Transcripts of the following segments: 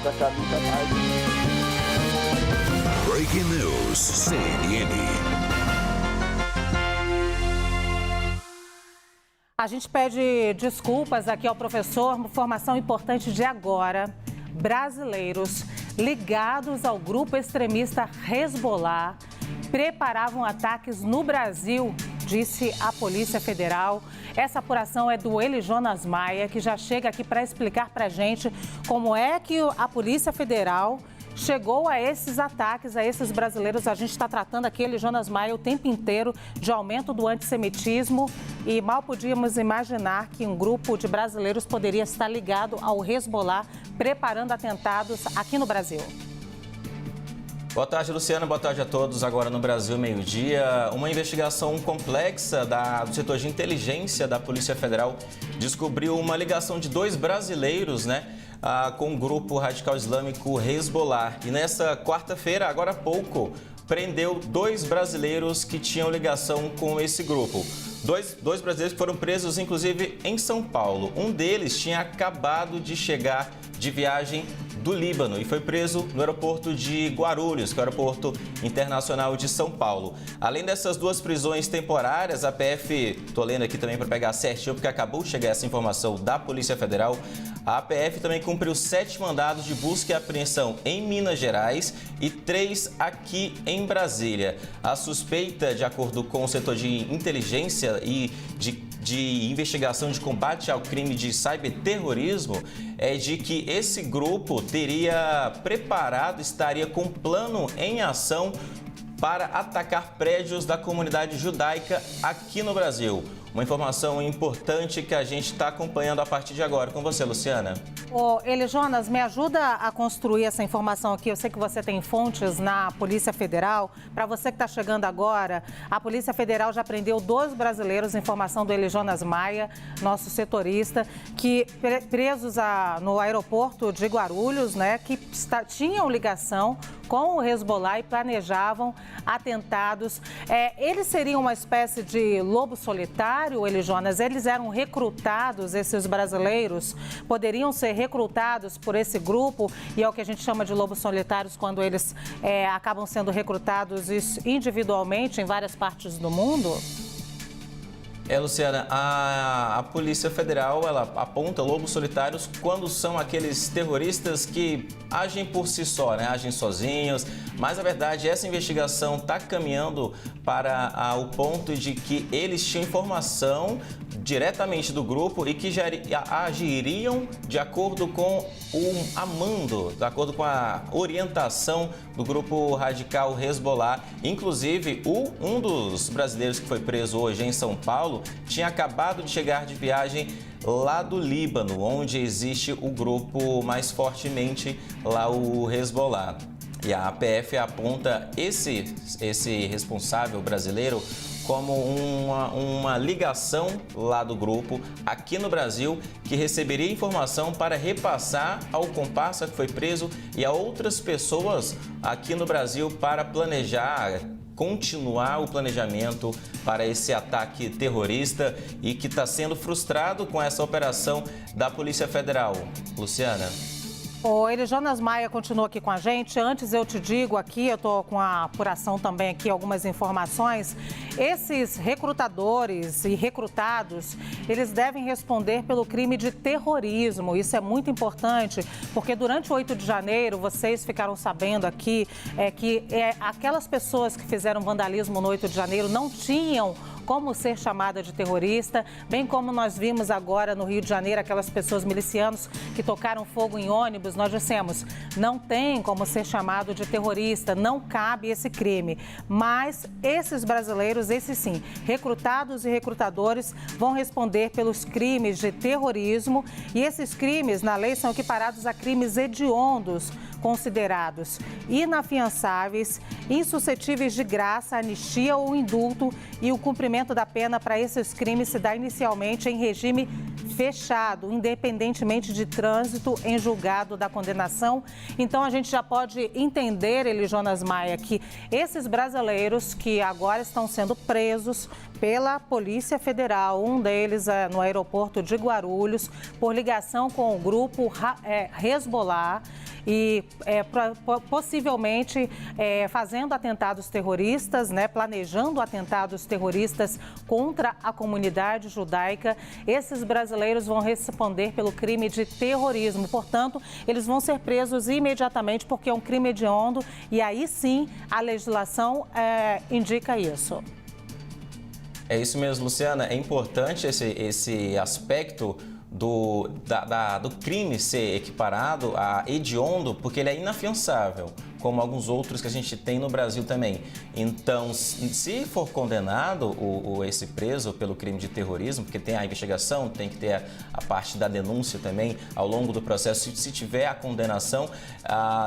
pra cá nunca mais. Breaking News, CNN. A gente pede desculpas aqui ao professor, informação importante de agora. Brasileiros ligados ao grupo extremista Hezbollah preparavam ataques no Brasil, disse a Polícia Federal. Essa apuração é do Eli Jonas Maia, que já chega aqui para explicar para a gente como é que a Polícia Federal chegou a esses ataques, a esses brasileiros. A gente está tratando aqui, Eli Jonas Maia, o tempo inteiro de aumento do antissemitismo e mal podíamos imaginar que um grupo de brasileiros poderia estar ligado ao Hezbollah, preparando atentados aqui no Brasil. Boa tarde, Luciana. Boa tarde a todos. Agora no Brasil, meio-dia. Uma investigação complexa do setor de inteligência da Polícia Federal descobriu uma ligação de 2 brasileiros, com o grupo radical islâmico Hezbollah. E nessa quarta-feira, agora há pouco, prendeu 2 brasileiros que tinham ligação com esse grupo. Dois brasileiros que foram presos, inclusive, em São Paulo. Um deles tinha acabado de chegar de viagem do Líbano e foi preso no aeroporto de Guarulhos, que é o aeroporto internacional de São Paulo. Além dessas 2 prisões temporárias, a PF, estou lendo aqui também para pegar certinho, porque acabou de chegar essa informação da Polícia Federal, a PF também cumpriu 7 mandados de busca e apreensão em Minas Gerais e 3 aqui em Brasília. A suspeita, de acordo com o setor de inteligência e de investigação de combate ao crime de cyberterrorismo, é de que esse grupo estaria com plano em ação para atacar prédios da comunidade judaica aqui no Brasil. Uma informação importante que a gente está acompanhando a partir de agora. Com você, Luciana. Eli Jonas, me ajuda a construir essa informação aqui. Eu sei que você tem fontes na Polícia Federal. Para você que está chegando agora, a Polícia Federal já prendeu 2 brasileiros, informação do Eli Jonas Maia, nosso setorista, que presos no aeroporto de Guarulhos, que tinham ligação com o Hezbollah e planejavam atentados. Eles seriam uma espécie de lobo solitário, Eli Jonas? Eles eram recrutados, esses brasileiros poderiam ser recrutados por esse grupo, e é o que a gente chama de lobos solitários quando eles acabam sendo recrutados individualmente em várias partes do mundo? Luciana, a Polícia Federal, ela aponta lobos solitários quando são aqueles terroristas que agem por si só, agem sozinhos, mas a verdade, essa investigação está caminhando para o ponto de que eles tinham informação diretamente do grupo e que já agiriam de acordo com o amando, de acordo com a orientação do grupo radical Hezbollah. Inclusive, um dos brasileiros que foi preso hoje em São Paulo tinha acabado de chegar de viagem lá do Líbano, onde existe o grupo mais fortemente lá, o Hezbollah. E a APF aponta esse responsável brasileiro como uma ligação lá do grupo aqui no Brasil, que receberia informação para repassar ao comparsa que foi preso e a outras pessoas aqui no Brasil para continuar o planejamento para esse ataque terrorista e que está sendo frustrado com essa operação da Polícia Federal. Luciana. O Eli Jonas Maia continua aqui com a gente. Antes eu te digo aqui, eu estou com a apuração também aqui, algumas informações. Esses recrutadores e recrutados, eles devem responder pelo crime de terrorismo. Isso é muito importante, porque durante o 8 de janeiro, vocês ficaram sabendo aqui que aquelas pessoas que fizeram vandalismo no 8 de janeiro não tinham como ser chamada de terrorista, bem como nós vimos agora no Rio de Janeiro, aquelas pessoas milicianos que tocaram fogo em ônibus, nós dissemos, não tem como ser chamado de terrorista, não cabe esse crime. Mas esses brasileiros, esses sim, recrutados e recrutadores, vão responder pelos crimes de terrorismo e esses crimes na lei são equiparados a crimes hediondos, considerados inafiançáveis, insuscetíveis de graça, anistia ou indulto, e o cumprimento da pena para esses crimes se dá inicialmente em regime fechado, independentemente de trânsito em julgado da condenação. Então, a gente já pode entender, Eli Jonas Maia, que esses brasileiros que agora estão sendo presos pela Polícia Federal, um deles no aeroporto de Guarulhos, por ligação com o grupo Hezbollah, e possivelmente fazendo atentados terroristas, né, planejando atentados terroristas contra a comunidade judaica. Esses brasileiros vão responder pelo crime de terrorismo. Portanto, eles vão ser presos imediatamente porque é um crime hediondo e aí sim a legislação indica isso. É isso mesmo, Luciana. É importante esse aspecto do crime ser equiparado a hediondo, porque ele é inafiançável, como alguns outros que a gente tem no Brasil também. Então, se for condenado esse preso pelo crime de terrorismo, porque tem a investigação, tem que ter a parte da denúncia também ao longo do processo, se tiver a condenação,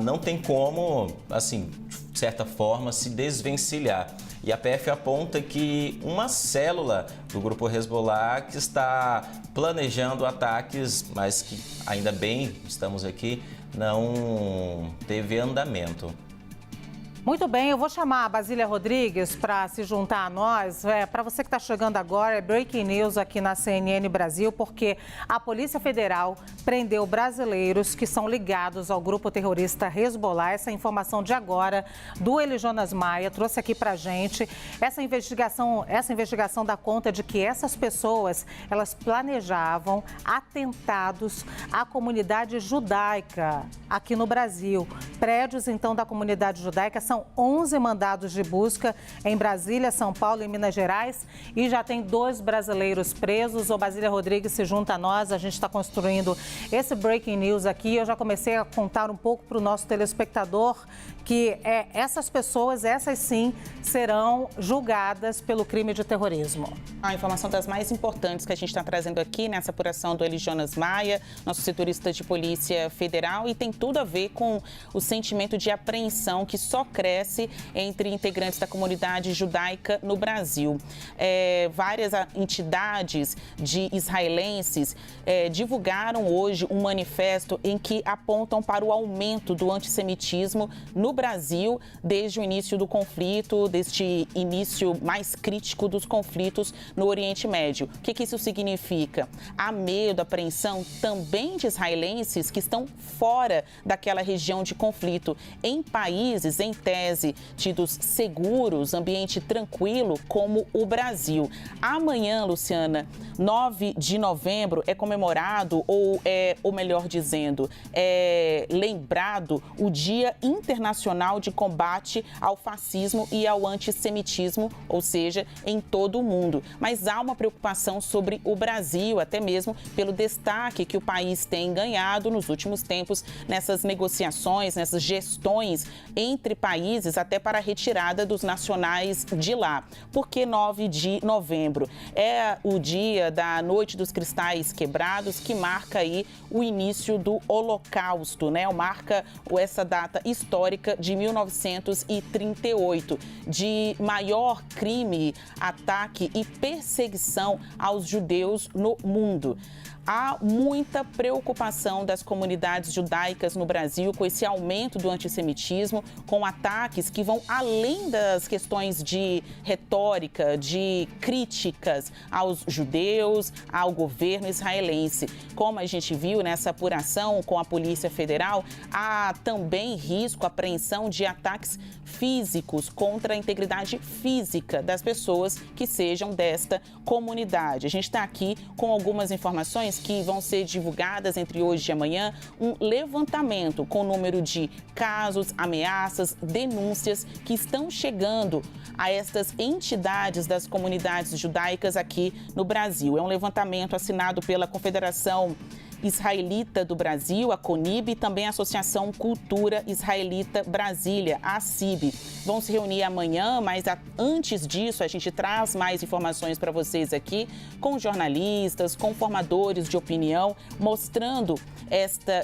não tem como, assim, de certa forma, se desvencilhar. E a PF aponta que uma célula do grupo Hezbollah que está planejando ataques, mas que ainda bem, estamos aqui, não teve andamento. Muito bem, eu vou chamar a Basília Rodrigues para se juntar a nós. Para você que está chegando agora, é breaking news aqui na CNN Brasil, porque a Polícia Federal prendeu brasileiros que são ligados ao grupo terrorista Hezbollah. Essa informação de agora do Eli Jonas Maia trouxe aqui para a gente. Essa investigação dá conta de que essas pessoas, elas planejavam atentados à comunidade judaica aqui no Brasil. Prédios, então, da comunidade judaica. São 11 mandados de busca em Brasília, São Paulo e Minas Gerais e já tem 2 brasileiros presos. O Basília Rodrigues se junta a nós, a gente está construindo esse breaking news aqui. Eu já comecei a contar um pouco para o nosso telespectador que essas pessoas, essas sim, serão julgadas pelo crime de terrorismo. A informação das mais importantes que a gente está trazendo aqui nessa apuração do Eli Jonas Maia, nosso setorista de Polícia Federal, e tem tudo a ver com o sentimento de apreensão que só cresce entre integrantes da comunidade judaica no Brasil. Várias entidades de israelenses divulgaram hoje um manifesto em que apontam para o aumento do antissemitismo no Brasil desde o início do conflito, deste início mais crítico dos conflitos no Oriente Médio. O que isso significa? Há medo, apreensão também de israelenses que estão fora daquela região de conflito, em países, em tese, tidos seguros, ambiente tranquilo, como o Brasil. Amanhã, Luciana, 9 de novembro, é comemorado, ou melhor dizendo, é lembrado o Dia Internacional de Combate ao Fascismo e ao Antissemitismo, ou seja, em todo o mundo. Mas há uma preocupação sobre o Brasil, até mesmo pelo destaque que o país tem ganhado nos últimos tempos nessas negociações, nessas gestões entre países, até para a retirada dos nacionais de lá. Por que 9 de novembro? É o dia da Noite dos Cristais Quebrados, que marca aí o início do Holocausto, né? Marca essa data histórica de 1938, de maior crime, ataque e perseguição aos judeus no mundo. Há muita preocupação das comunidades judaicas no Brasil com esse aumento do antissemitismo, com ataques que vão além das questões de retórica, de críticas aos judeus, ao governo israelense. Como a gente viu nessa apuração com a Polícia Federal, há também risco, apreensão de ataques físicos contra a integridade física das pessoas que sejam desta comunidade. A gente está aqui com algumas informações que vão ser divulgadas entre hoje e amanhã, um levantamento com o número de casos, ameaças, denúncias que estão chegando a estas entidades das comunidades judaicas aqui no Brasil. É um levantamento assinado pela Confederação Israelita do Brasil, a CONIB, e também a Associação Cultura Israelita Brasília, a ACIB. Vão se reunir amanhã, mas antes disso a gente traz mais informações para vocês aqui com jornalistas, com formadores de opinião, mostrando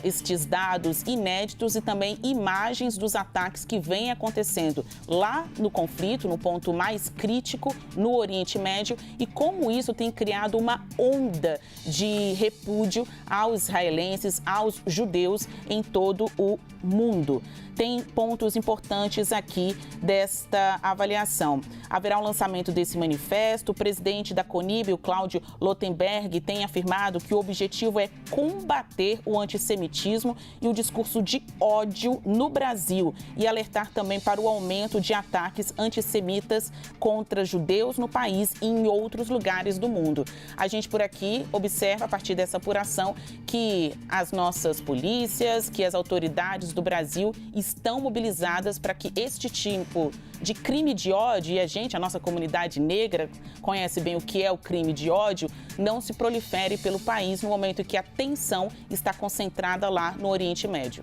estes dados inéditos e também imagens dos ataques que vêm acontecendo lá no conflito, no ponto mais crítico, no Oriente Médio, e como isso tem criado uma onda de repúdio ao aos israelenses, aos judeus em todo o mundo. Tem pontos importantes aqui desta avaliação. Haverá o lançamento desse manifesto. O presidente da CONIB, o Cláudio Lotenberg, tem afirmado que o objetivo é combater o antissemitismo e o discurso de ódio no Brasil e alertar também para o aumento de ataques antissemitas contra judeus no país e em outros lugares do mundo. A gente por aqui observa, a partir dessa apuração, que as nossas polícias, que as autoridades do Brasil estão mobilizadas para que este tipo de crime de ódio, e a nossa comunidade negra, conhece bem o que é o crime de ódio, não se prolifere pelo país no momento em que a tensão está concentrada lá no Oriente Médio.